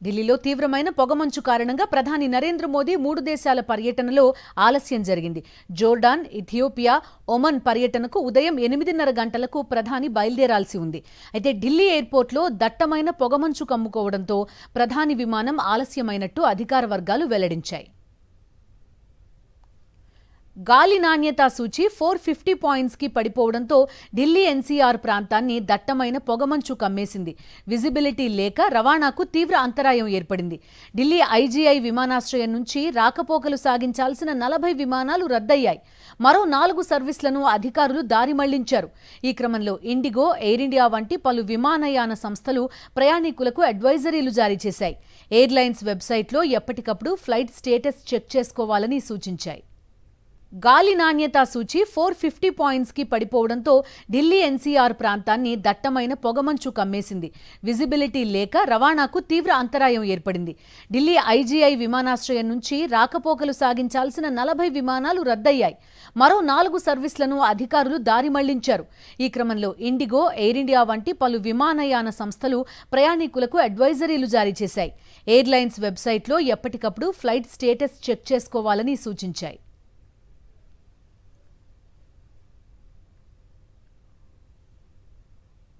ఢిల్లీలో తీవ్రమైన పొగమంచు కారణంగా ప్రధాని నరేంద్ర మోదీ 3 దేశాల పర్యటనలో ఆలస్యం జరిగింది. జోర్డాన్, ఇథియోపియా, ఒమన్ పర్యటనకు ఉదయం 8:30 గంటలకు ప్రధాని బయలుదేరాల్సి ఉంది. అయితే ఢిల్లీ ఎయిర్పోర్ట్లో దట్టమైన పొగమంచు కమ్ముకోవడంతో ప్రధాని విమానం ఆలస్యమైనట్టు అధికార వర్గాలు వెల్లడించాయి. గాలి నాణ్యతా సూచి 450 పాయింట్స్కి పడిపోవడంతో ఢిల్లీ ఎన్సీఆర్ ప్రాంతాన్ని దట్టమైన పొగమంచు కమ్మేసింది. విజిబిలిటీ లేక రవాణాకు తీవ్ర అంతరాయం ఏర్పడింది. ఢిల్లీ ఐజీఐ విమానాశ్రయం నుంచి రాకపోకలు సాగించాల్సిన 40 విమానాలు రద్దయ్యాయి. మరో 4 సర్వీసులను అధికారులు దారి మళ్లించారు. ఈ క్రమంలో ఇండిగో, ఎయిర్ ఇండియా వంటి పలు విమానయాన సంస్థలు ప్రయాణికులకు అడ్వైజరీలు జారీ చేశాయి. ఎయిర్లైన్స్ వెబ్సైట్లో ఎప్పటికప్పుడు ఫ్లైట్ స్టేటస్ చెక్ చేసుకోవాలని సూచించాయి. గాలి నాణ్యతా సూచి 450 పాయింట్స్కి పడిపోవడంతో ఢిల్లీ ఎన్సీఆర్ ప్రాంతాన్ని దట్టమైన పొగమంచు కమ్మేసింది. విజిబిలిటీ లేక రవాణాకు తీవ్ర అంతరాయం ఏర్పడింది. ఢిల్లీ ఐజీఐ విమానాశ్రయం నుంచి రాకపోకలు సాగించాల్సిన 40 విమానాలు రద్దయ్యాయి. మరో 4 సర్వీసులను అధికారులు దారి మళ్లించారు. ఈ క్రమంలో ఇండిగో, ఎయిర్ ఇండియా వంటి పలు విమానయాన సంస్థలు ప్రయాణికులకు అడ్వైజరీలు జారీ చేశాయి. ఎయిర్లైన్స్ వెబ్సైట్లో ఎప్పటికప్పుడు ఫ్లైట్ స్టేటస్ చెక్ చేసుకోవాలని సూచించాయి.